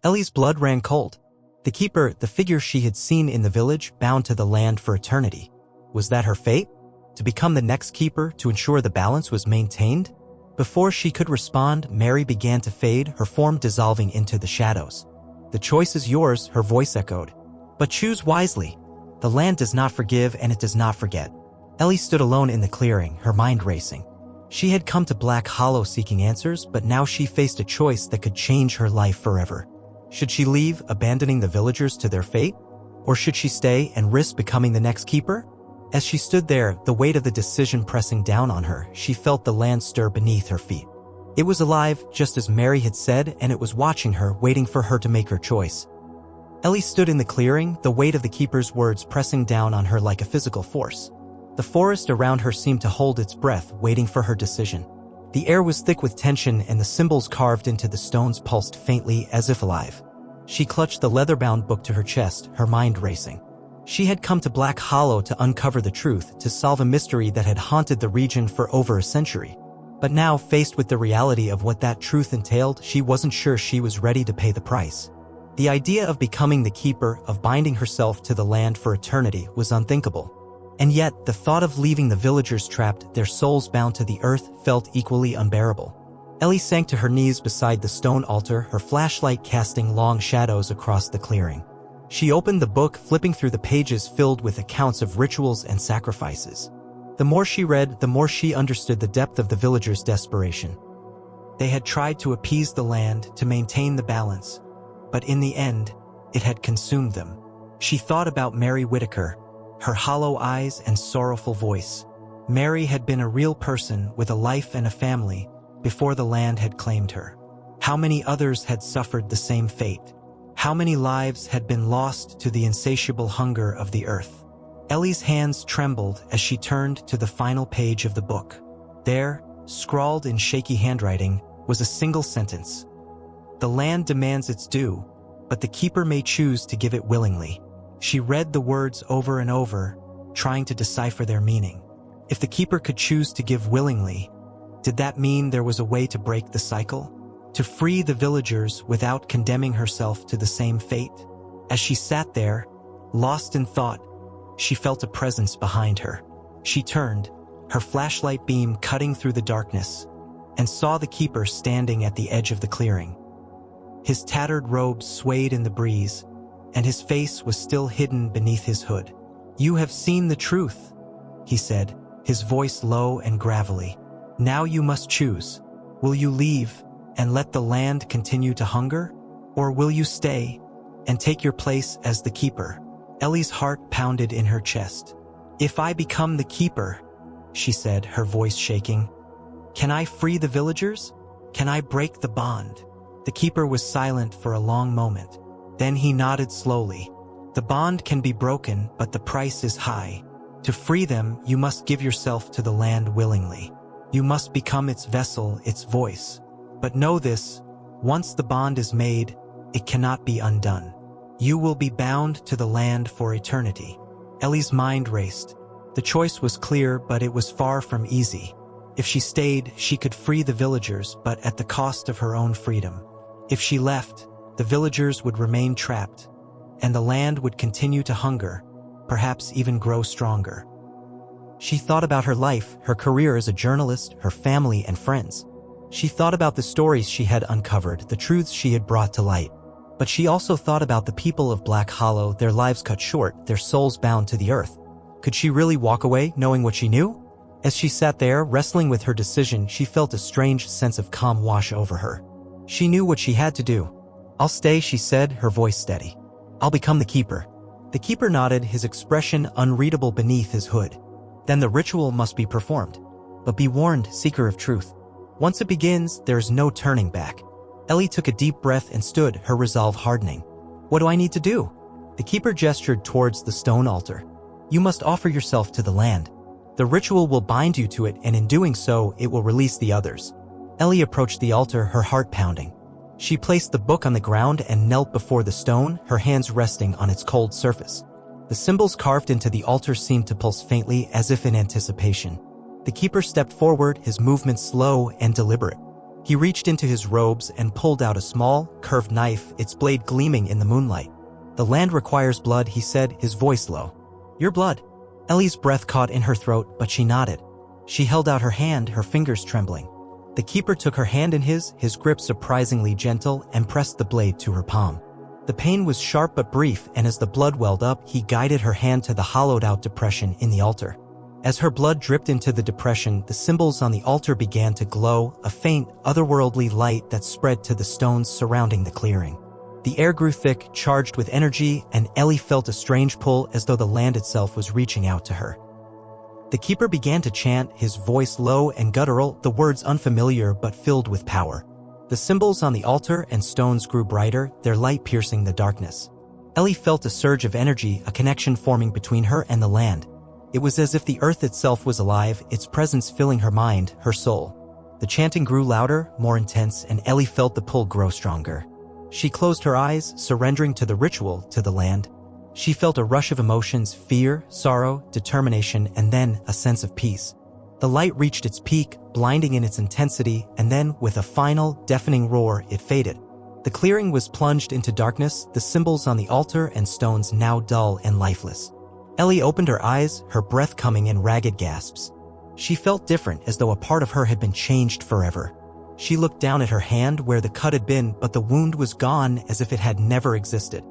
Ellie's blood ran cold. The keeper, the figure she had seen in the village, bound to the land for eternity. Was that her fate? To become the next keeper, to ensure the balance was maintained? Before she could respond, Mary began to fade, her form dissolving into the shadows. "The choice is yours," her voice echoed. "But choose wisely. The land does not forgive and it does not forget." Ellie stood alone in the clearing, her mind racing. She had come to Black Hollow seeking answers, but now she faced a choice that could change her life forever. Should she leave, abandoning the villagers to their fate? Or should she stay and risk becoming the next keeper? As she stood there, the weight of the decision pressing down on her, she felt the land stir beneath her feet. It was alive, just as Mary had said, and it was watching her, waiting for her to make her choice. Ellie stood in the clearing, the weight of the keeper's words pressing down on her like a physical force. The forest around her seemed to hold its breath, waiting for her decision. The air was thick with tension, and the symbols carved into the stones pulsed faintly, as if alive. She clutched the leather-bound book to her chest, her mind racing. She had come to Black Hollow to uncover the truth, to solve a mystery that had haunted the region for over a century. But now, faced with the reality of what that truth entailed, she wasn't sure she was ready to pay the price. The idea of becoming the keeper, of binding herself to the land for eternity, was unthinkable. And yet, the thought of leaving the villagers trapped, their souls bound to the earth, felt equally unbearable. Ellie sank to her knees beside the stone altar, her flashlight casting long shadows across the clearing. She opened the book, flipping through the pages filled with accounts of rituals and sacrifices. The more she read, the more she understood the depth of the villagers' desperation. They had tried to appease the land, to maintain the balance, but in the end, it had consumed them. She thought about Mary Whitaker, her hollow eyes and sorrowful voice. Mary had been a real person with a life and a family before the land had claimed her. How many others had suffered the same fate? How many lives had been lost to the insatiable hunger of the earth? Ellie's hands trembled as she turned to the final page of the book. There, scrawled in shaky handwriting, was a single sentence. "The land demands its due, but the keeper may choose to give it willingly." She read the words over and over, trying to decipher their meaning. If the keeper could choose to give willingly, did that mean there was a way to break the cycle? To free the villagers without condemning herself to the same fate? As she sat there, lost in thought, she felt a presence behind her. She turned, her flashlight beam cutting through the darkness, and saw the keeper standing at the edge of the clearing. His tattered robes swayed in the breeze, and his face was still hidden beneath his hood. "You have seen the truth," he said, his voice low and gravelly. "Now you must choose. Will you leave and let the land continue to hunger? Or will you stay and take your place as the keeper?" Ellie's heart pounded in her chest. "If I become the keeper," she said, her voice shaking, "can I free the villagers? Can I break the bond?" The keeper was silent for a long moment. Then he nodded slowly. "The bond can be broken, but the price is high. To free them, you must give yourself to the land willingly. You must become its vessel, its voice. But know this, once the bond is made, it cannot be undone. You will be bound to the land for eternity." Ellie's mind raced. The choice was clear, but it was far from easy. If she stayed, she could free the villagers, but at the cost of her own freedom. If she left, the villagers would remain trapped, and the land would continue to hunger, perhaps even grow stronger. She thought about her life, her career as a journalist, her family and friends. She thought about the stories she had uncovered, the truths she had brought to light. But she also thought about the people of Black Hollow, their lives cut short, their souls bound to the earth. Could she really walk away, knowing what she knew? As she sat there, wrestling with her decision, she felt a strange sense of calm wash over her. She knew what she had to do. "I'll stay," she said, her voice steady. "I'll become the keeper." The keeper nodded, his expression unreadable beneath his hood. "Then the ritual must be performed. But be warned, seeker of truth. Once it begins, there is no turning back." Ellie took a deep breath and stood, her resolve hardening. "What do I need to do?" The keeper gestured towards the stone altar. "You must offer yourself to the land. The ritual will bind you to it, and in doing so, it will release the others." Ellie approached the altar, her heart pounding. She placed the book on the ground and knelt before the stone, her hands resting on its cold surface. The symbols carved into the altar seemed to pulse faintly, as if in anticipation. The keeper stepped forward, his movements slow and deliberate. He reached into his robes and pulled out a small, curved knife, its blade gleaming in the moonlight. "The land requires blood," he said, his voice low. "Your blood." Ellie's breath caught in her throat, but she nodded. She held out her hand, her fingers trembling. The keeper took her hand in his grip surprisingly gentle, and pressed the blade to her palm. The pain was sharp but brief, and as the blood welled up, he guided her hand to the hollowed-out depression in the altar. As her blood dripped into the depression, the symbols on the altar began to glow, a faint, otherworldly light that spread to the stones surrounding the clearing. The air grew thick, charged with energy, and Ellie felt a strange pull as though the land itself was reaching out to her. The keeper began to chant, his voice low and guttural, the words unfamiliar but filled with power. The symbols on the altar and stones grew brighter, their light piercing the darkness. Ellie felt a surge of energy, a connection forming between her and the land. It was as if the earth itself was alive, its presence filling her mind, her soul. The chanting grew louder, more intense, and Ellie felt the pull grow stronger. She closed her eyes, surrendering to the ritual, to the land. She felt a rush of emotions, fear, sorrow, determination, and then a sense of peace. The light reached its peak, blinding in its intensity, and then, with a final, deafening roar, it faded. The clearing was plunged into darkness, the symbols on the altar and stones now dull and lifeless. Ellie opened her eyes, her breath coming in ragged gasps. She felt different, as though a part of her had been changed forever. She looked down at her hand where the cut had been, but the wound was gone, as if it had never existed.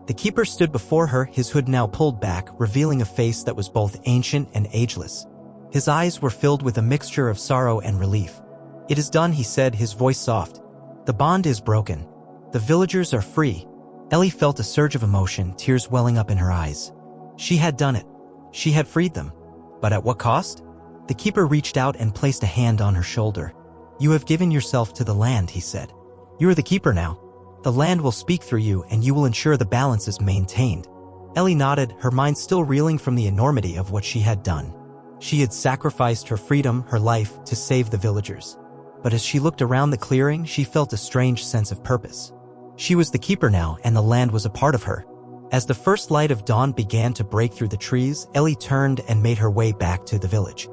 The keeper stood before her, his hood now pulled back, revealing a face that was both ancient and ageless. His eyes were filled with a mixture of sorrow and relief. "It is done," he said, his voice soft. "The bond is broken. The villagers are free." Ellie felt a surge of emotion, tears welling up in her eyes. She had done it. She had freed them. But at what cost? The keeper reached out and placed a hand on her shoulder. "You have given yourself to the land," he said. "You are the keeper now. The land will speak through you, and you will ensure the balance is maintained." Ellie nodded, her mind still reeling from the enormity of what she had done. She had sacrificed her freedom, her life, to save the villagers. But as she looked around the clearing, she felt a strange sense of purpose. She was the keeper now, and the land was a part of her. As the first light of dawn began to break through the trees, Ellie turned and made her way back to the village.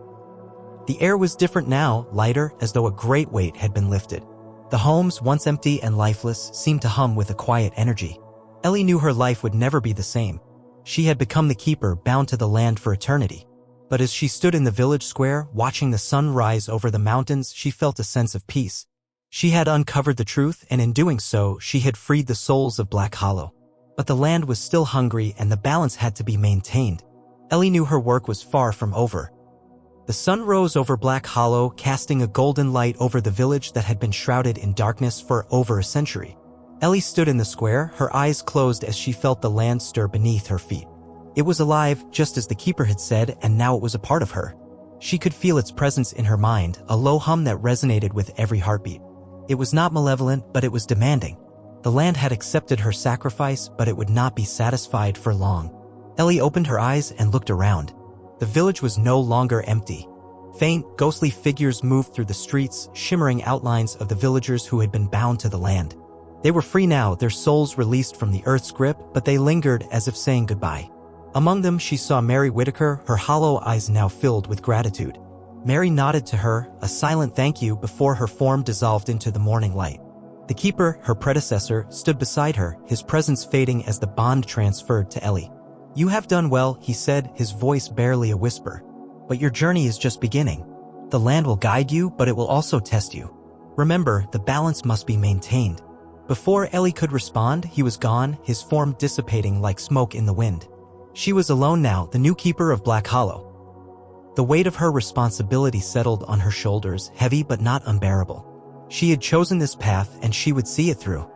The air was different now, lighter, as though a great weight had been lifted. The homes, once empty and lifeless, seemed to hum with a quiet energy. Ellie knew her life would never be the same. She had become the keeper, bound to the land for eternity. But as she stood in the village square, watching the sun rise over the mountains, she felt a sense of peace. She had uncovered the truth, and in doing so, she had freed the souls of Black Hollow. But the land was still hungry, and the balance had to be maintained. Ellie knew her work was far from over. The sun rose over Black Hollow, casting a golden light over the village that had been shrouded in darkness for over a century. Ellie stood in the square, her eyes closed as she felt the land stir beneath her feet. It was alive, just as the keeper had said, and now it was a part of her. She could feel its presence in her mind, a low hum that resonated with every heartbeat. It was not malevolent, but it was demanding. The land had accepted her sacrifice, but it would not be satisfied for long. Ellie opened her eyes and looked around. The village was no longer empty. Faint, ghostly figures moved through the streets, shimmering outlines of the villagers who had been bound to the land. They were free now, their souls released from the earth's grip, but they lingered as if saying goodbye. Among them, she saw Mary Whitaker, her hollow eyes now filled with gratitude. Mary nodded to her, a silent thank you, before her form dissolved into the morning light. The keeper, her predecessor, stood beside her, his presence fading as the bond transferred to Ellie. "You have done well," he said, his voice barely a whisper. "But your journey is just beginning. The land will guide you, but it will also test you. Remember, the balance must be maintained." Before Ellie could respond, he was gone, his form dissipating like smoke in the wind. She was alone now, the new keeper of Black Hollow. The weight of her responsibility settled on her shoulders, heavy but not unbearable. She had chosen this path, and she would see it through.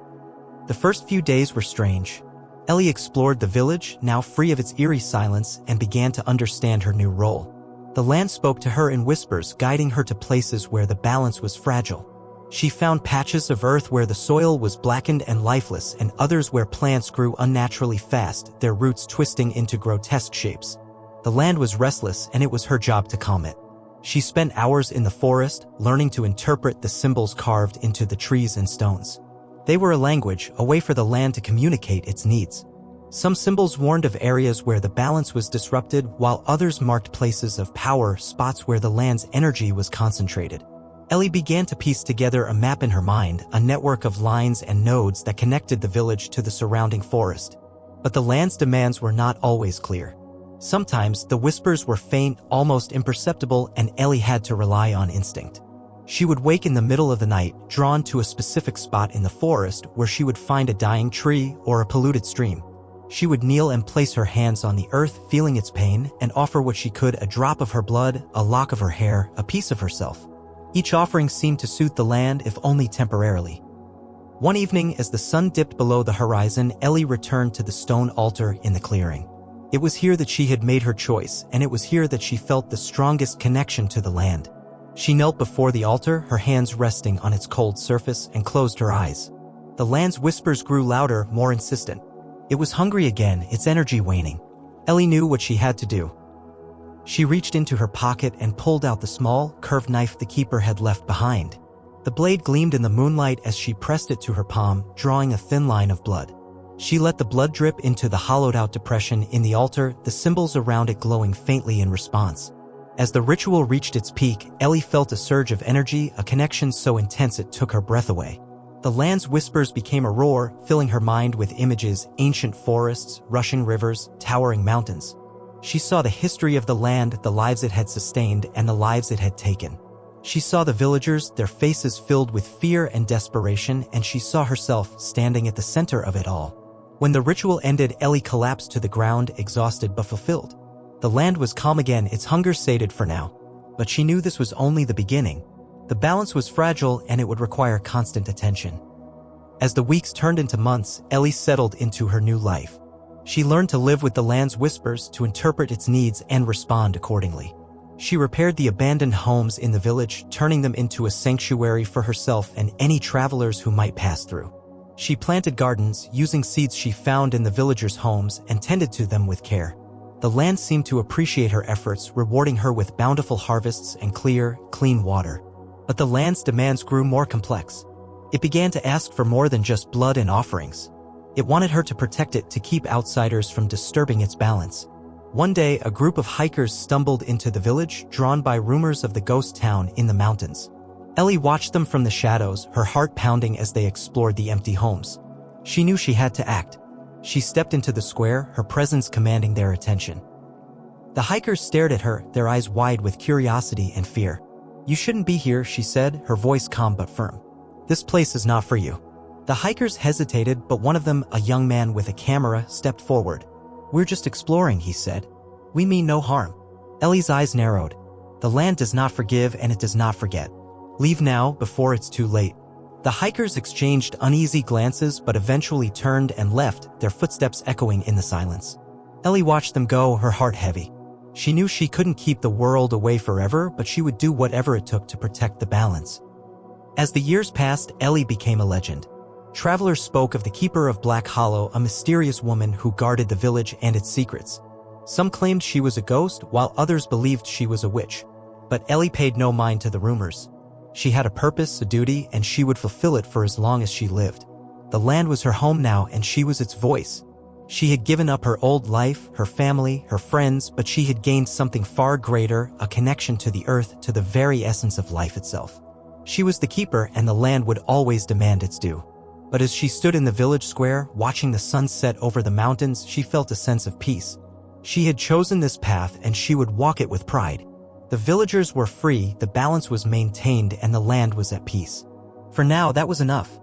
The first few days were strange. Ellie explored the village, now free of its eerie silence, and began to understand her new role. The land spoke to her in whispers, guiding her to places where the balance was fragile. She found patches of earth where the soil was blackened and lifeless, and others where plants grew unnaturally fast, their roots twisting into grotesque shapes. The land was restless, and it was her job to calm it. She spent hours in the forest, learning to interpret the symbols carved into the trees and stones. They were a language, a way for the land to communicate its needs. Some symbols warned of areas where the balance was disrupted, while others marked places of power, spots where the land's energy was concentrated. Ellie began to piece together a map in her mind, a network of lines and nodes that connected the village to the surrounding forest. But the land's demands were not always clear. Sometimes the whispers were faint, almost imperceptible, and Ellie had to rely on instinct. She would wake in the middle of the night, drawn to a specific spot in the forest where she would find a dying tree or a polluted stream. She would kneel and place her hands on the earth, feeling its pain, and offer what she could: a drop of her blood, a lock of her hair, a piece of herself. Each offering seemed to soothe the land, if only temporarily. One evening, as the sun dipped below the horizon, Ellie returned to the stone altar in the clearing. It was here that she had made her choice, and it was here that she felt the strongest connection to the land. She knelt before the altar, her hands resting on its cold surface, and closed her eyes. The land's whispers grew louder, more insistent. It was hungry again, its energy waning. Ellie knew what she had to do. She reached into her pocket and pulled out the small, curved knife the keeper had left behind. The blade gleamed in the moonlight as she pressed it to her palm, drawing a thin line of blood. She let the blood drip into the hollowed-out depression in the altar, the symbols around it glowing faintly in response. As the ritual reached its peak, Ellie felt a surge of energy, a connection so intense it took her breath away. The land's whispers became a roar, filling her mind with images: ancient forests, rushing rivers, towering mountains. She saw the history of the land, the lives it had sustained, and the lives it had taken. She saw the villagers, their faces filled with fear and desperation, and she saw herself standing at the center of it all. When the ritual ended, Ellie collapsed to the ground, exhausted but fulfilled. The land was calm again, its hunger sated for now. But she knew this was only the beginning. The balance was fragile, and it would require constant attention. As the weeks turned into months, Ellie settled into her new life. She learned to live with the land's whispers, to interpret its needs and respond accordingly. She repaired the abandoned homes in the village, turning them into a sanctuary for herself and any travelers who might pass through. She planted gardens, using seeds she found in the villagers' homes, and tended to them with care. The land seemed to appreciate her efforts, rewarding her with bountiful harvests and clear, clean water. But the land's demands grew more complex. It began to ask for more than just blood and offerings. It wanted her to protect it, to keep outsiders from disturbing its balance. One day, a group of hikers stumbled into the village, drawn by rumors of the ghost town in the mountains. Ellie watched them from the shadows, her heart pounding as they explored the empty homes. She knew she had to act. She stepped into the square, her presence commanding their attention. The hikers stared at her, their eyes wide with curiosity and fear. "You shouldn't be here," she said, her voice calm but firm. "This place is not for you." The hikers hesitated, but one of them, a young man with a camera, stepped forward. "We're just exploring," he said. "We mean no harm." Ellie's eyes narrowed. The land does not forgive, and it does not forget. Leave now, before it's too late. The hikers exchanged uneasy glances but eventually turned and left, their footsteps echoing in the silence. Ellie watched them go, her heart heavy. She knew she couldn't keep the world away forever, but she would do whatever it took to protect the balance. As the years passed, Ellie became a legend. Travelers spoke of the Keeper of Black Hollow, a mysterious woman who guarded the village and its secrets. Some claimed she was a ghost, while others believed she was a witch. But Ellie paid no mind to the rumors. She had a purpose, a duty, and she would fulfill it for as long as she lived. The land was her home now, and she was its voice. She had given up her old life, her family, her friends, but she had gained something far greater, a connection to the earth, to the very essence of life itself. She was the keeper, and the land would always demand its due. But as she stood in the village square, watching the sun set over the mountains, she felt a sense of peace. She had chosen this path, and she would walk it with pride. The villagers were free, the balance was maintained, and the land was at peace. For now, that was enough.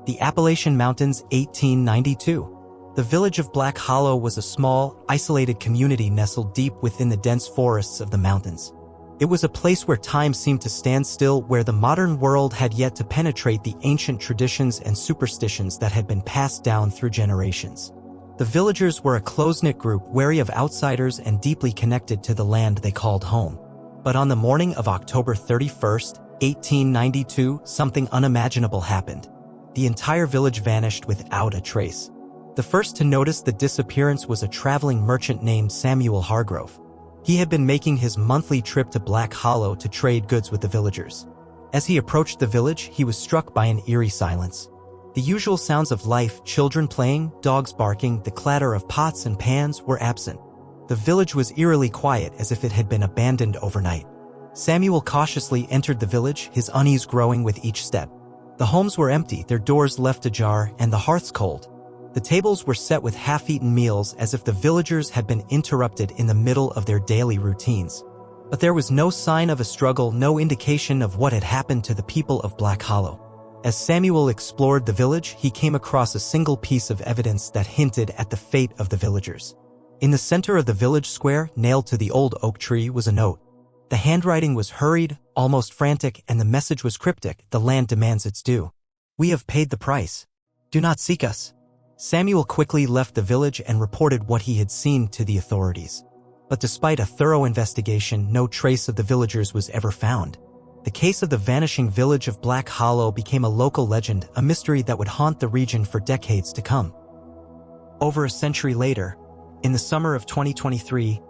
The Appalachian Mountains, 1892. The village of Black Hollow was a small, isolated community nestled deep within the dense forests of the mountains. It was a place where time seemed to stand still, where the modern world had yet to penetrate the ancient traditions and superstitions that had been passed down through generations. The villagers were a close-knit group, wary of outsiders and deeply connected to the land they called home. But on the morning of October 31st, 1892, something unimaginable happened. The entire village vanished without a trace. The first to notice the disappearance was a traveling merchant named Samuel Hargrove. He had been making his monthly trip to Black Hollow to trade goods with the villagers. As he approached the village, he was struck by an eerie silence. The usual sounds of life, children playing, dogs barking, the clatter of pots and pans, were absent. The village was eerily quiet, as if it had been abandoned overnight. Samuel cautiously entered the village, his unease growing with each step. The homes were empty, their doors left ajar, and the hearths cold. The tables were set with half-eaten meals as if the villagers had been interrupted in the middle of their daily routines. But there was no sign of a struggle, no indication of what had happened to the people of Black Hollow. As Samuel explored the village, he came across a single piece of evidence that hinted at the fate of the villagers. In the center of the village square, nailed to the old oak tree, was a note. The handwriting was hurried, almost frantic, and the message was cryptic: "The land demands its due. We have paid the price. Do not seek us." Samuel quickly left the village and reported what he had seen to the authorities. But despite a thorough investigation, no trace of the villagers was ever found. The case of the vanishing village of Black Hollow became a local legend, a mystery that would haunt the region for decades to come. Over a century later, in the summer of 2023,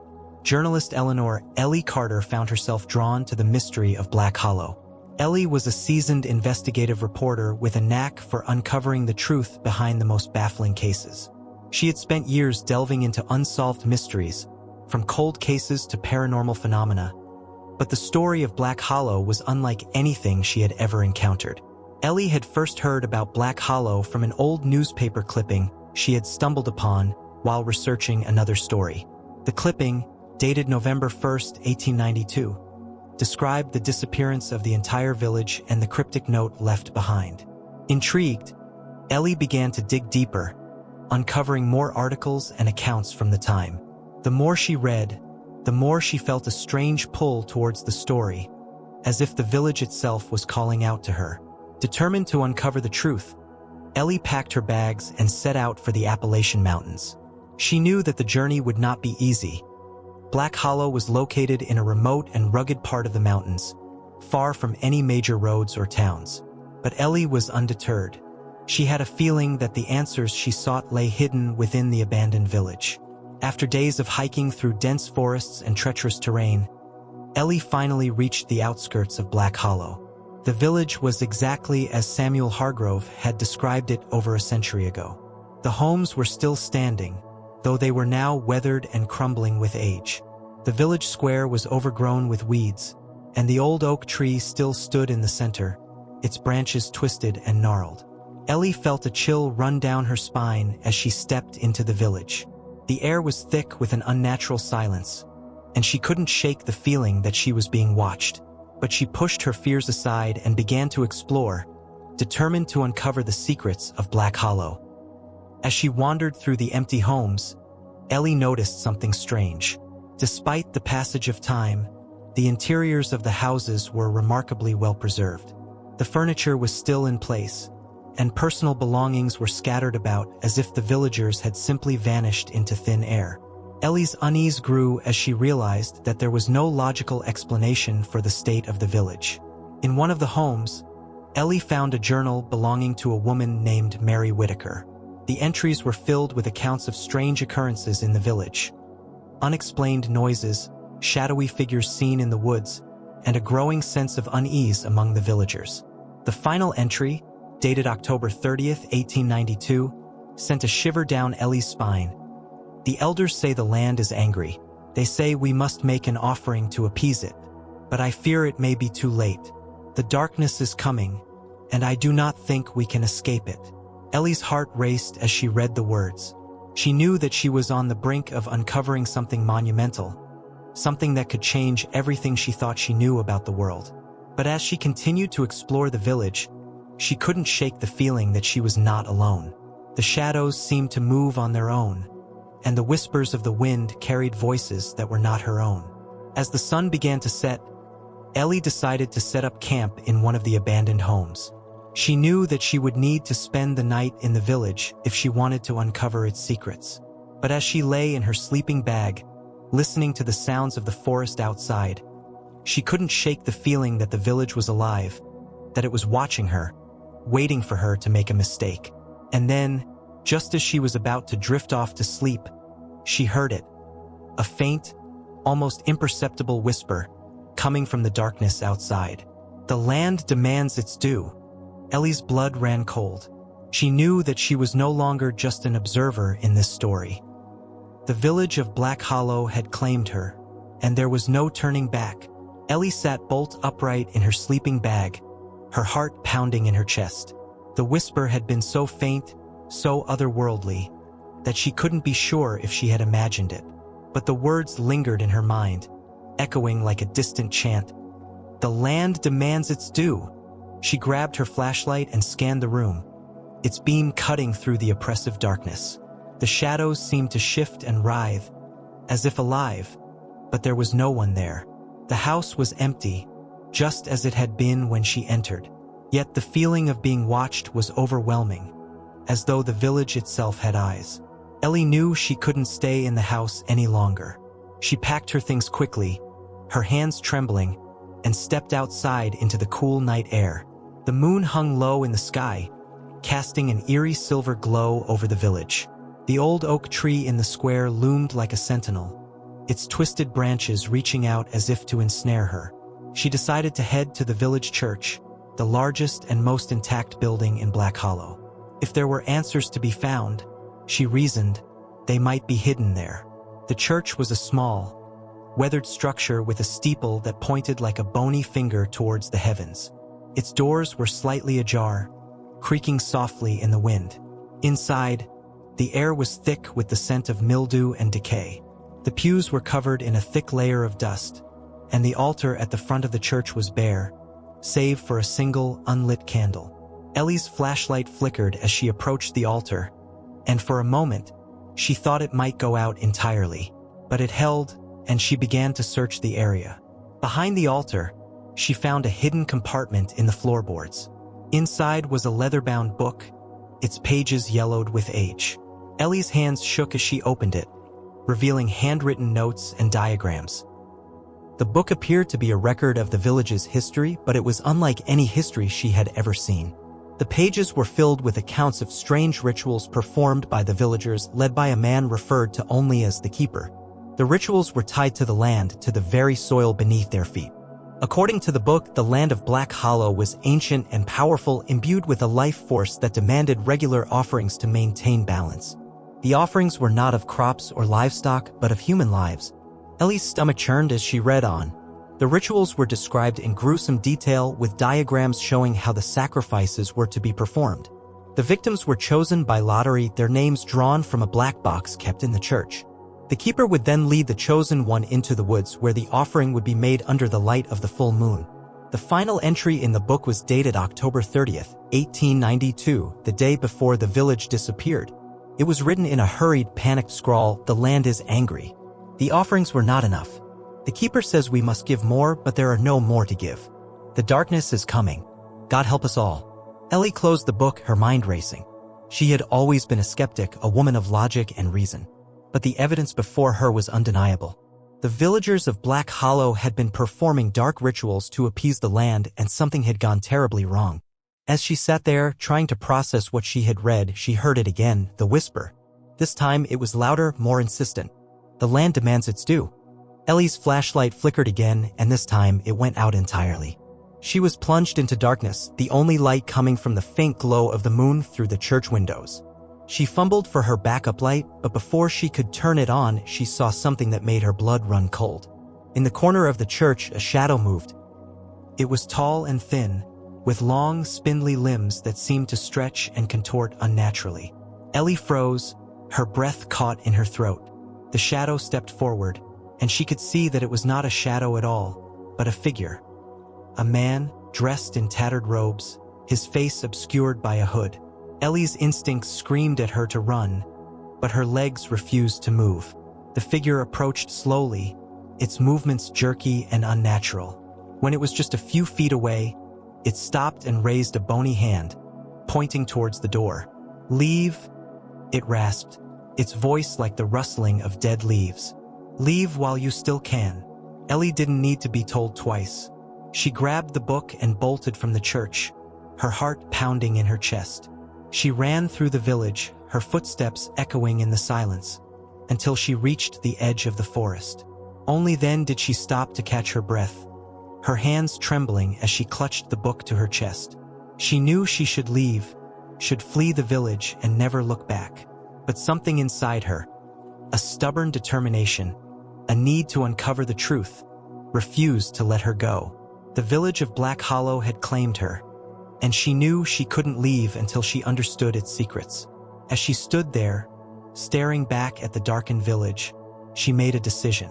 journalist Ellie Carter found herself drawn to the mystery of Black Hollow. Ellie was a seasoned investigative reporter with a knack for uncovering the truth behind the most baffling cases. She had spent years delving into unsolved mysteries, from cold cases to paranormal phenomena. But the story of Black Hollow was unlike anything she had ever encountered. Ellie had first heard about Black Hollow from an old newspaper clipping she had stumbled upon while researching another story. The clipping, dated November 1st, 1892, described the disappearance of the entire village and the cryptic note left behind. Intrigued, Ellie began to dig deeper, uncovering more articles and accounts from the time. The more she read, the more she felt a strange pull towards the story, as if the village itself was calling out to her. Determined to uncover the truth, Ellie packed her bags and set out for the Appalachian Mountains. She knew that the journey would not be easy. Black Hollow was located in a remote and rugged part of the mountains, far from any major roads or towns. But Ellie was undeterred. She had a feeling that the answers she sought lay hidden within the abandoned village. After days of hiking through dense forests and treacherous terrain, Ellie finally reached the outskirts of Black Hollow. The village was exactly as Samuel Hargrove had described it over a century ago. The homes were still standing, though they were now weathered and crumbling with age. The village square was overgrown with weeds, and the old oak tree still stood in the center, its branches twisted and gnarled. Ellie felt a chill run down her spine as she stepped into the village. The air was thick with an unnatural silence, and she couldn't shake the feeling that she was being watched. But she pushed her fears aside and began to explore, determined to uncover the secrets of Black Hollow. As she wandered through the empty homes, Ellie noticed something strange. Despite the passage of time, the interiors of the houses were remarkably well preserved. The furniture was still in place, and personal belongings were scattered about as if the villagers had simply vanished into thin air. Ellie's unease grew as she realized that there was no logical explanation for the state of the village. In one of the homes, Ellie found a journal belonging to a woman named Mary Whitaker. The entries were filled with accounts of strange occurrences in the village, unexplained noises, shadowy figures seen in the woods, and a growing sense of unease among the villagers. The final entry, dated October 30th, 1892, sent a shiver down Ellie's spine. The elders say the land is angry. They say we must make an offering to appease it, but I fear it may be too late. The darkness is coming, and I do not think we can escape it. Ellie's heart raced as she read the words. She knew that she was on the brink of uncovering something monumental, something that could change everything she thought she knew about the world. But as she continued to explore the village, she couldn't shake the feeling that she was not alone. The shadows seemed to move on their own, and the whispers of the wind carried voices that were not her own. As the sun began to set, Ellie decided to set up camp in one of the abandoned homes. She knew that she would need to spend the night in the village if she wanted to uncover its secrets. But as she lay in her sleeping bag, listening to the sounds of the forest outside, she couldn't shake the feeling that the village was alive, that it was watching her, waiting for her to make a mistake. And then, just as she was about to drift off to sleep, she heard it. A faint, almost imperceptible whisper coming from the darkness outside. The land demands its due. Ellie's blood ran cold. She knew that she was no longer just an observer in this story. The village of Black Hollow had claimed her, and there was no turning back. Ellie sat bolt upright in her sleeping bag, her heart pounding in her chest. The whisper had been so faint, so otherworldly, that she couldn't be sure if she had imagined it. But the words lingered in her mind, echoing like a distant chant. "The land demands its due." She grabbed her flashlight and scanned the room, its beam cutting through the oppressive darkness. The shadows seemed to shift and writhe, as if alive, but there was no one there. The house was empty, just as it had been when she entered. Yet the feeling of being watched was overwhelming, as though the village itself had eyes. Ellie knew she couldn't stay in the house any longer. She packed her things quickly, her hands trembling, and stepped outside into the cool night air. The moon hung low in the sky, casting an eerie silver glow over the village. The old oak tree in the square loomed like a sentinel, its twisted branches reaching out as if to ensnare her. She decided to head to the village church, the largest and most intact building in Black Hollow. If there were answers to be found, she reasoned, they might be hidden there. The church was a small, weathered structure with a steeple that pointed like a bony finger towards the heavens. Its doors were slightly ajar, creaking softly in the wind. Inside, the air was thick with the scent of mildew and decay. The pews were covered in a thick layer of dust, and the altar at the front of the church was bare, save for a single unlit candle. Ellie's flashlight flickered as she approached the altar, and for a moment, she thought it might go out entirely. But it held, and she began to search the area. Behind the altar, she found a hidden compartment in the floorboards. Inside was a leather-bound book, its pages yellowed with age. Ellie's hands shook as she opened it, revealing handwritten notes and diagrams. The book appeared to be a record of the village's history, but it was unlike any history she had ever seen. The pages were filled with accounts of strange rituals performed by the villagers, led by a man referred to only as the Keeper. The rituals were tied to the land, to the very soil beneath their feet. According to the book, the land of Black Hollow was ancient and powerful, imbued with a life force that demanded regular offerings to maintain balance. The offerings were not of crops or livestock, but of human lives. Ellie's stomach churned as she read on. The rituals were described in gruesome detail, with diagrams showing how the sacrifices were to be performed. The victims were chosen by lottery, their names drawn from a black box kept in the church. The Keeper would then lead the chosen one into the woods, where the offering would be made under the light of the full moon. The final entry in the book was dated October 30th, 1892, the day before the village disappeared. It was written in a hurried, panicked scrawl, "The land is angry. The offerings were not enough. The Keeper says we must give more, but there are no more to give. The darkness is coming. God help us all." Ellie closed the book, her mind racing. She had always been a skeptic, a woman of logic and reason. But the evidence before her was undeniable. The villagers of Black Hollow had been performing dark rituals to appease the land, and something had gone terribly wrong. As she sat there, trying to process what she had read, she heard it again, the whisper. This time it was louder, more insistent. "The land demands its due." Ellie's flashlight flickered again, and this time it went out entirely. She was plunged into darkness, the only light coming from the faint glow of the moon through the church windows. She fumbled for her backup light, but before she could turn it on, she saw something that made her blood run cold. In the corner of the church, a shadow moved. It was tall and thin, with long, spindly limbs that seemed to stretch and contort unnaturally. Ellie froze, her breath caught in her throat. The shadow stepped forward, and she could see that it was not a shadow at all, but a figure. A man, dressed in tattered robes, his face obscured by a hood. Ellie's instincts screamed at her to run, but her legs refused to move. The figure approached slowly, its movements jerky and unnatural. When it was just a few feet away, it stopped and raised a bony hand, pointing towards the door. "Leave," it rasped, its voice like the rustling of dead leaves. "Leave while you still can." Ellie didn't need to be told twice. She grabbed the book and bolted from the church, her heart pounding in her chest. She ran through the village, her footsteps echoing in the silence, until she reached the edge of the forest. Only then did she stop to catch her breath, her hands trembling as she clutched the book to her chest. She knew she should leave, should flee the village and never look back. But something inside her, a stubborn determination, a need to uncover the truth, refused to let her go. The village of Black Hollow had claimed her, and she knew she couldn't leave until she understood its secrets. As she stood there, staring back at the darkened village, she made a decision.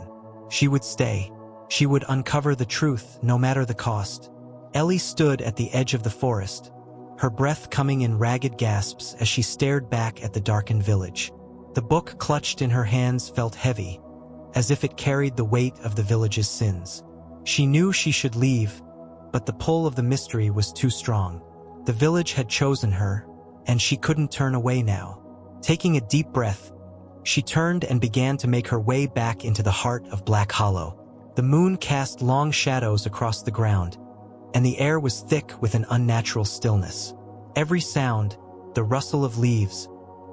She would stay. She would uncover the truth, no matter the cost. Ellie stood at the edge of the forest, her breath coming in ragged gasps as she stared back at the darkened village. The book clutched in her hands felt heavy, as if it carried the weight of the village's sins. She knew she should leave, but the pull of the mystery was too strong. The village had chosen her, and she couldn't turn away now. Taking a deep breath, she turned and began to make her way back into the heart of Black Hollow. The moon cast long shadows across the ground, and the air was thick with an unnatural stillness. Every sound, the rustle of leaves,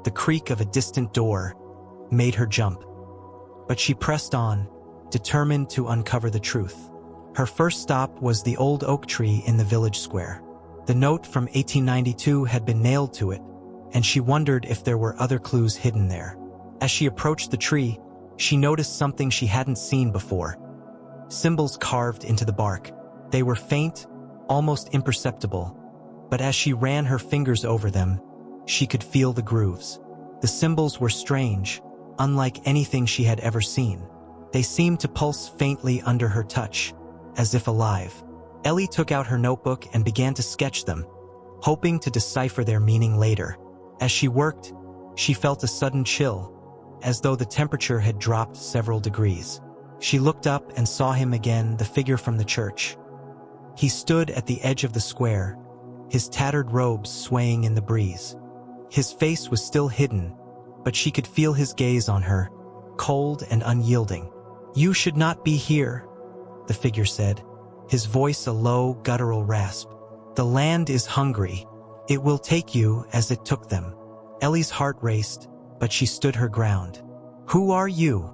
the creak of a distant door, made her jump. But she pressed on, determined to uncover the truth. Her first stop was the old oak tree in the village square. The note from 1892 had been nailed to it, and she wondered if there were other clues hidden there. As she approached the tree, she noticed something she hadn't seen before. Symbols carved into the bark. They were faint, almost imperceptible, but as she ran her fingers over them, she could feel the grooves. The symbols were strange, unlike anything she had ever seen. They seemed to pulse faintly under her touch, as if alive. Ellie took out her notebook and began to sketch them, hoping to decipher their meaning later. As she worked, she felt a sudden chill, as though the temperature had dropped several degrees. She looked up and saw him again, the figure from the church. He stood at the edge of the square, his tattered robes swaying in the breeze. His face was still hidden, but she could feel his gaze on her, cold and unyielding. "You should not be here," the figure said, his voice a low, guttural rasp. "The land is hungry. It will take you as it took them." Ellie's heart raced, but she stood her ground. "Who are you?"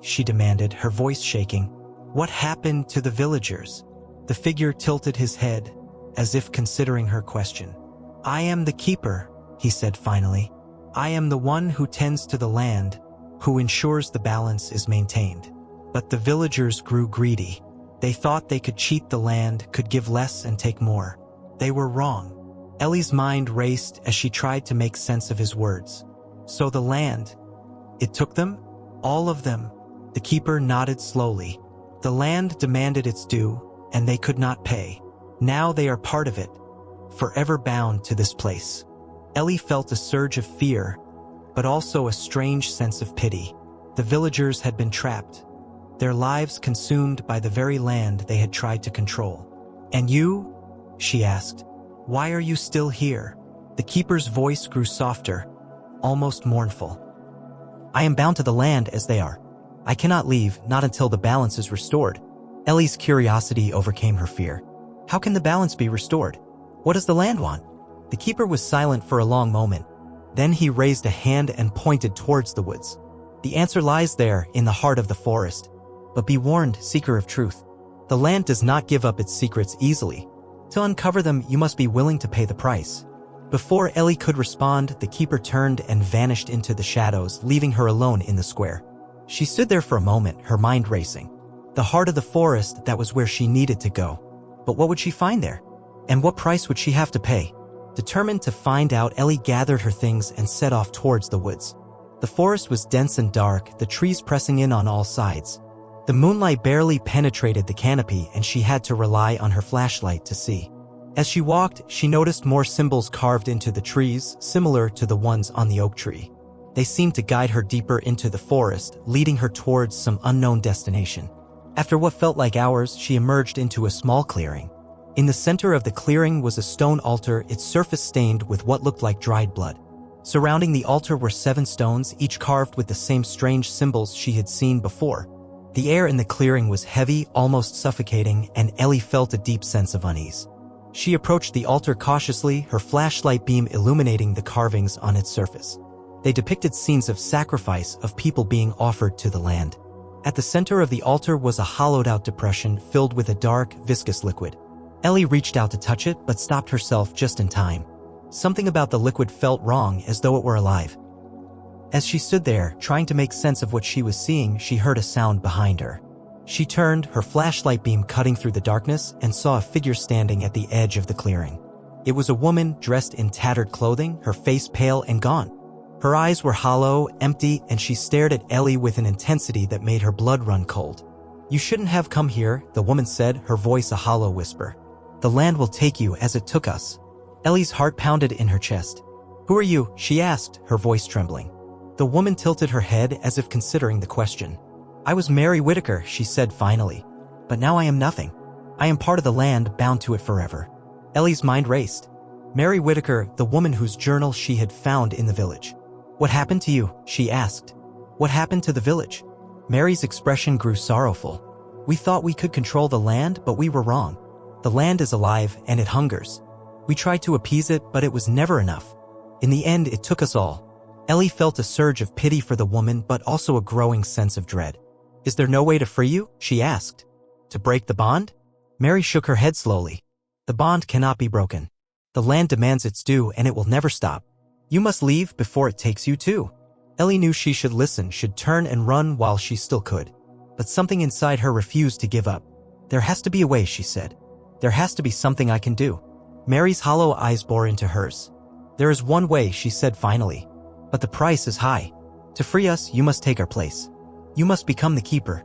she demanded, her voice shaking. "What happened to the villagers?" The figure tilted his head, as if considering her question. "I am the keeper," he said finally. "I am the one who tends to the land, who ensures the balance is maintained." But the villagers grew greedy. They thought they could cheat the land, could give less and take more. They were wrong. Ellie's mind raced as she tried to make sense of his words. "So the land, it took them? All of them?" The keeper nodded slowly. "The land demanded its due, and they could not pay. Now they are part of it, forever bound to this place." Ellie felt a surge of fear, but also a strange sense of pity. The villagers had been trapped, their lives consumed by the very land they had tried to control. "And you?" she asked. "Why are you still here?" The keeper's voice grew softer, almost mournful. "I am bound to the land as they are. I cannot leave, not until the balance is restored." Ellie's curiosity overcame her fear. How can the balance be restored? What does the land want? The keeper was silent for a long moment. Then he raised a hand and pointed towards the woods. "The answer lies there, in the heart of the forest. But be warned, seeker of truth. The land does not give up its secrets easily. To uncover them, you must be willing to pay the price." Before Ellie could respond, the keeper turned and vanished into the shadows, leaving her alone in the square. She stood there for a moment, her mind racing. The heart of the forest, that was where she needed to go. But what would she find there? And what price would she have to pay? Determined to find out, Ellie gathered her things and set off towards the woods. The forest was dense and dark, the trees pressing in on all sides. The moonlight barely penetrated the canopy, and she had to rely on her flashlight to see. As she walked, she noticed more symbols carved into the trees, similar to the ones on the oak tree. They seemed to guide her deeper into the forest, leading her towards some unknown destination. After what felt like hours, she emerged into a small clearing. In the center of the clearing was a stone altar, its surface stained with what looked like dried blood. Surrounding the altar were 7 stones, each carved with the same strange symbols she had seen before. The air in the clearing was heavy, almost suffocating, and Ellie felt a deep sense of unease. She approached the altar cautiously, her flashlight beam illuminating the carvings on its surface. They depicted scenes of sacrifice, of people being offered to the land. At the center of the altar was a hollowed-out depression filled with a dark, viscous liquid. Ellie reached out to touch it, but stopped herself just in time. Something about the liquid felt wrong, as though it were alive. As she stood there, trying to make sense of what she was seeing, she heard a sound behind her. She turned, her flashlight beam cutting through the darkness, and saw a figure standing at the edge of the clearing. It was a woman dressed in tattered clothing, her face pale and gaunt. Her eyes were hollow, empty, and she stared at Ellie with an intensity that made her blood run cold. "You shouldn't have come here," the woman said, her voice a hollow whisper. "The land will take you as it took us." Ellie's heart pounded in her chest. "Who are you?" she asked, her voice trembling. The woman tilted her head as if considering the question. "I was Mary Whitaker," she said finally. "But now I am nothing. I am part of the land, bound to it forever." Ellie's mind raced. Mary Whitaker, the woman whose journal she had found in the village. "What happened to you?" she asked. "What happened to the village?" Mary's expression grew sorrowful. "We thought we could control the land, but we were wrong. The land is alive, and it hungers. We tried to appease it, but it was never enough. In the end, it took us all." Ellie felt a surge of pity for the woman, but also a growing sense of dread. "Is there no way to free you?" she asked. "To break the bond?" Mary shook her head slowly. "The bond cannot be broken. The land demands its due, and it will never stop. You must leave before it takes you too." Ellie knew she should listen, should turn and run while she still could. But something inside her refused to give up. "There has to be a way," she said. "There has to be something I can do." Mary's hollow eyes bore into hers. "There is one way," she said finally. "But the price is high. To free us, you must take our place. You must become the keeper."